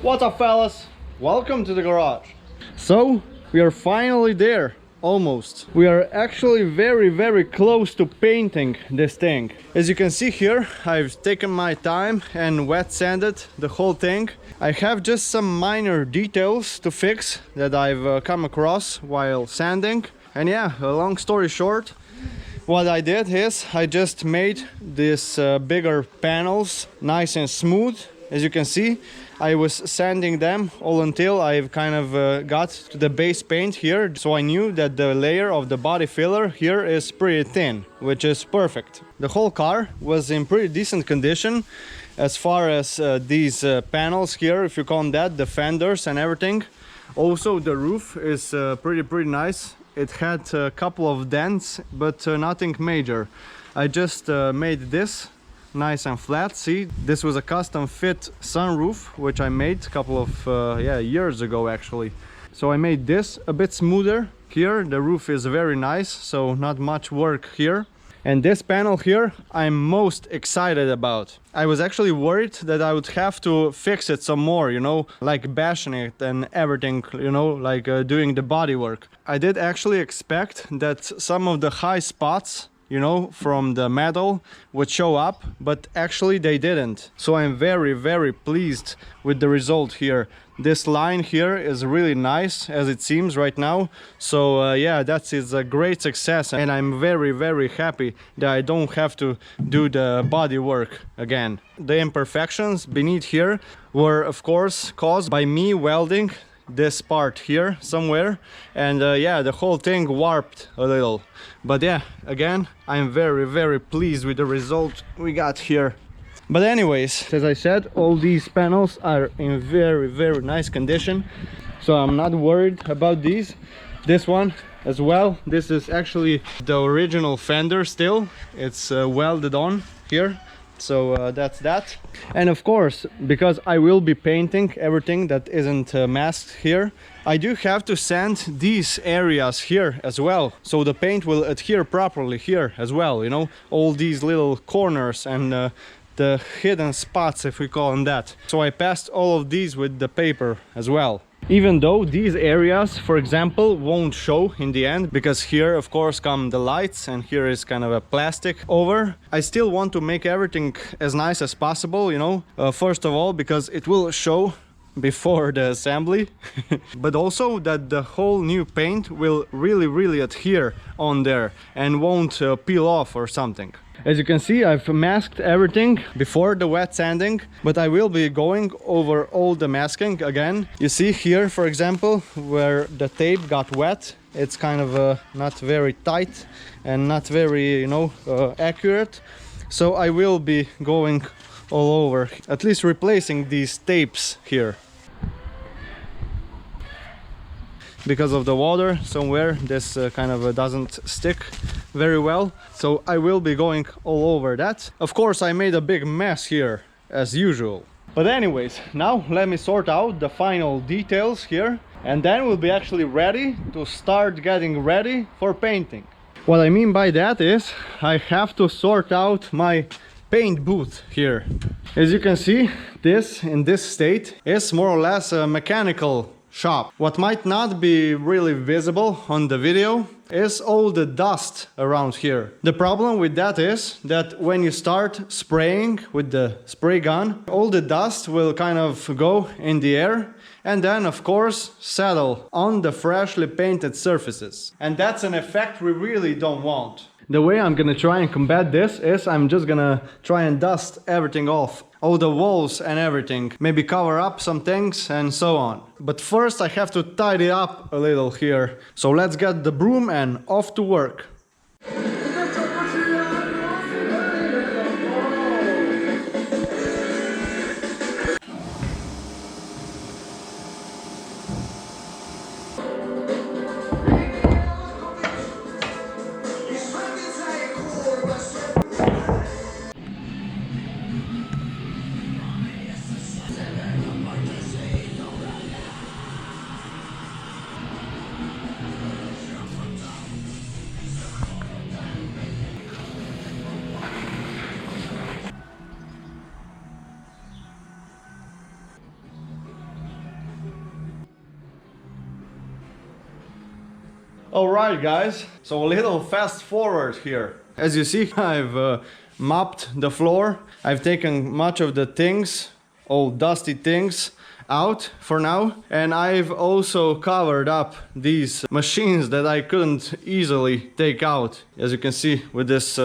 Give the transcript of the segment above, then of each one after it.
What's up, fellas? Welcome to the garage. So we are finally there, almost. We are actually very close to painting this thing. As you can see here, I've taken my time and wet sanded the whole thing. I have just some minor details to fix that I've come across while sanding. And yeah, a long story short, what I did is I just made these bigger panels nice and smooth. As you can see, I was sanding them all until I've kind of got to the base paint here. So I knew that the layer of the body filler here is pretty thin, which is perfect. The whole car was in pretty decent condition as far as these panels here, if you call them that, the fenders and everything. Also, the roof is pretty nice. It had a couple of dents, but nothing major. I just made this nice and flat. See, this was a custom fit sunroof which I made a couple of years ago actually. So I made this a bit smoother. Here the roof is very nice, so not much work here. And this panel here I'm most excited about. I was actually worried that I would have to fix it some more, you know, like bashing it and everything, you know, like doing the body work. I did actually expect that some of the high spots, you know, from the metal would show up, but actually they didn't. So I'm very pleased with the result here. This line here is really nice as it seems right now. So yeah, that is a great success, and I'm very happy that I don't have to do the body work again. The imperfections beneath here were of course caused by me welding this part here somewhere, and yeah, the whole thing warped a little. But yeah, again, I'm very pleased with the result we got here. But anyways, as I said, all these panels are in very nice condition, so I'm not worried about these. This one as well, this is actually the original fender still. It's welded on here. So that's that. And of course, because I will be painting everything that isn't masked here, I do have to sand these areas here as well, so the paint will adhere properly here as well, you know, all these little corners and the hidden spots, if we call them that. So I passed all of these with the paper as well. Even though these areas, for example, won't show in the end, because here of course come the lights and here is kind of a plastic over, I still want to make everything as nice as possible, you know. First of all, because it will show before the assembly, but also that the whole new paint will really adhere on there and won't peel off or something. As you can see, I've masked everything before the wet sanding, but I will be going over all the masking again. You see here, for example, where the tape got wet, it's kind of not very tight and not very, you know, accurate. So I will be going all over, at least replacing these tapes here. Because of the water somewhere, this kind of doesn't stick very well, so I will be going all over that. Of course, I made a big mess here as usual. But anyways, now let me sort out the final details here, and then we'll be actually ready to start getting ready for painting. What I mean by that is I have to sort out my paint booth here. As you can see, this in this state is more or less a mechanical shop. What might not be really visible on the video is all the dust around here. The problem with that is that when you start spraying with the spray gun, all the dust will kind of go in the air and then of course settle on the freshly painted surfaces. And that's an effect we really don't want. The way I'm gonna try and combat this is I'm just gonna try and dust everything off, all the walls and everything, maybe cover up some things and so on. But first I have to tidy up a little here. So let's get the broom and off to work. Alright guys, so a little fast forward here. As you see, I've mopped the floor. I've taken much of the things, all dusty things, out for now, and I've also covered up these machines that I couldn't easily take out, as you can see with this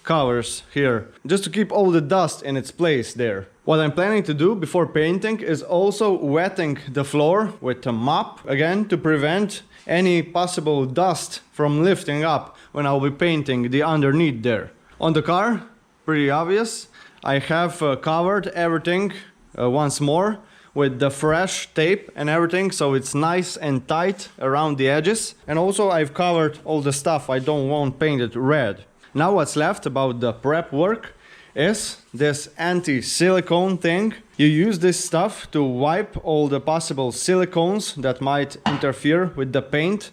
covers here, just to keep all the dust in its place there. What I'm planning to do before painting is also wetting the floor with a mop again to prevent any possible dust from lifting up when I'll be painting the underneath there. On the car, pretty obvious, I have covered everything once more with the fresh tape and everything, so it's nice and tight around the edges. And also I've covered all the stuff I don't want painted red. Now what's left about the prep work is this anti-silicone thing. You use this stuff to wipe all the possible silicones that might interfere with the paint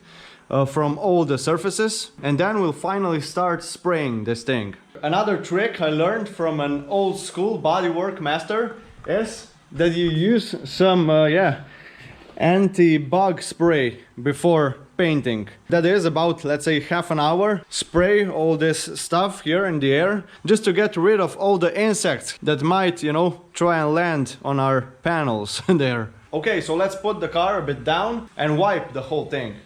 from all the surfaces, and then we'll finally start spraying this thing. Another trick I learned from an old school bodywork master is that you use some anti-bug spray before painting. That is about, let's say, half an hour. Spray all this stuff here in the air just to get rid of all the insects that might, you know, try and land on our panels there. Okay, so let's put the car a bit down and wipe the whole thing.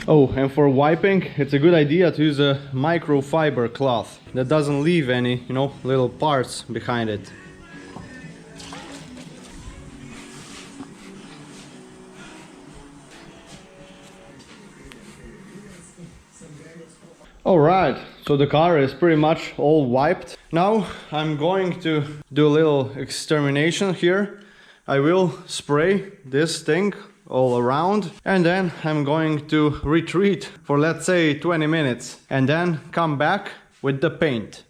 Oh, and for wiping, it's a good idea to use a microfiber cloth that doesn't leave any, you know, little parts behind it. Alright, so the car is pretty much all wiped. Now I'm going to do a little extermination here. I will spray this thing all around, and then I'm going to retreat for, let's say, 20 minutes and then come back with the paint.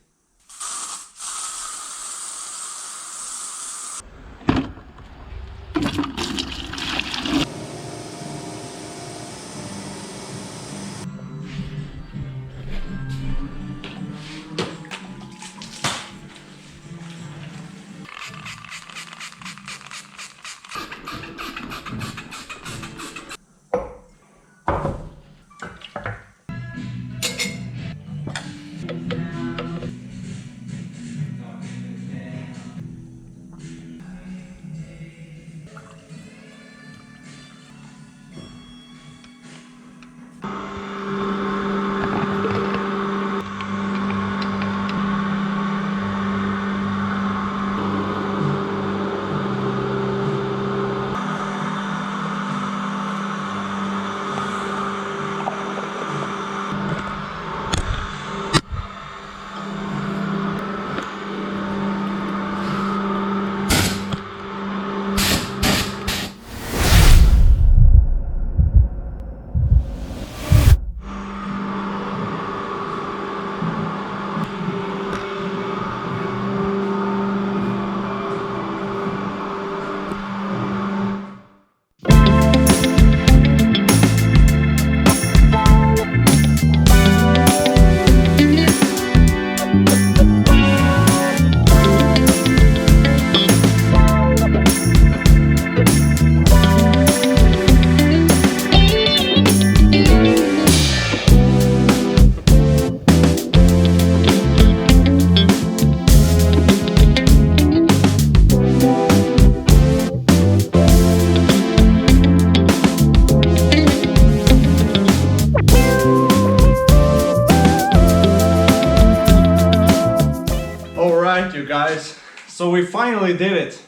You guys, so we finally did it.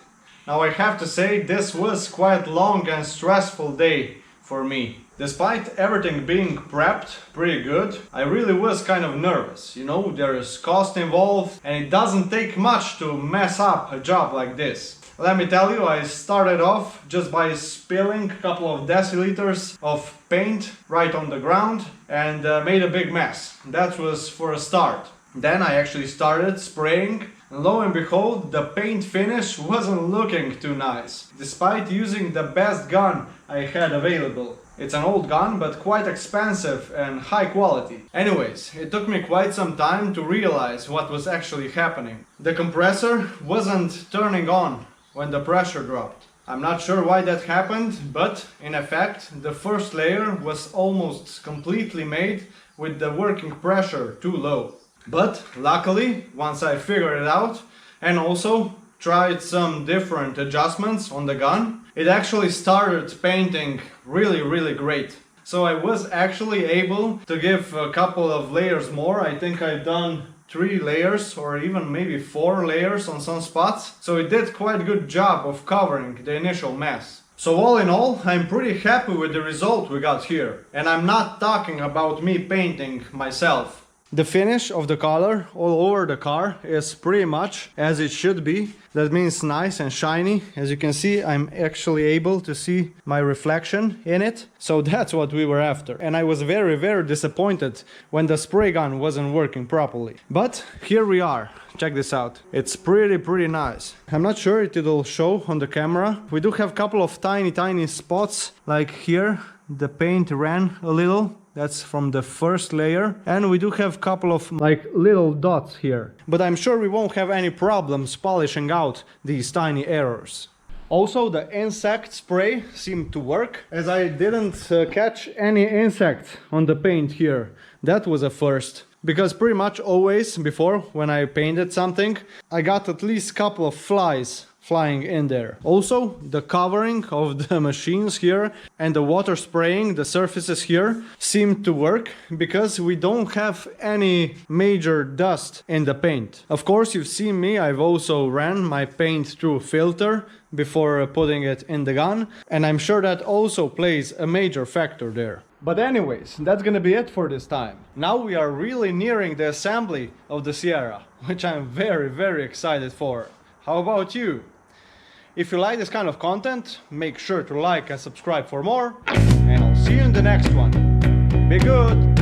Now I have to say this was quite long and stressful day for me. Despite everything being prepped pretty good, I really was kind of nervous. You know, there is cost involved and it doesn't take much to mess up a job like this. Let me tell you, I started off just by spilling a couple of deciliters of paint right on the ground and made a big mess. That was for a start. Then I actually started spraying, and lo and behold, the paint finish wasn't looking too nice, despite using the best gun I had available. It's an old gun, but quite expensive and high quality. Anyways, it took me quite some time to realize what was actually happening. The compressor wasn't turning on when the pressure dropped. I'm not sure why that happened, but in effect, the first layer was almost completely made with the working pressure too low. But luckily, once I figured it out and also tried some different adjustments on the gun, it actually started painting really great. So I was actually able to give a couple of layers more. I think I've done 3 layers or even maybe 4 layers on some spots. So it did quite a good job of covering the initial mess. So all in all, I'm pretty happy with the result we got here. And I'm not talking about me painting myself. The finish of the color all over the car is pretty much as it should be. That means nice and shiny. As you can see, I'm actually able to see my reflection in it. So that's what we were after. And I was very disappointed when the spray gun wasn't working properly. But here we are. Check this out. It's pretty nice. I'm not sure it'll show on the camera. We do have a couple of tiny spots, like here. The paint ran a little. That's from the first layer. And we do have a couple of like little dots here. But I'm sure we won't have any problems polishing out these tiny errors. Also, the insect spray seemed to work, as I didn't catch any insect on the paint here. That was a first. Because pretty much always before, when I painted something, I got at least a couple of flies flying in there. Also, the covering of the machines here and the water spraying the surfaces here seemed to work because we don't have any major dust in the paint. Of course, you've seen me, I've also ran my paint through a filter before putting it in the gun, and I'm sure that also plays a major factor there. But anyways, that's gonna be it for this time. Now we are really nearing the assembly of the Sierra, which I'm very excited for. How about you? If you like this kind of content, make sure to like and subscribe for more, and I'll see you in the next one. Be good!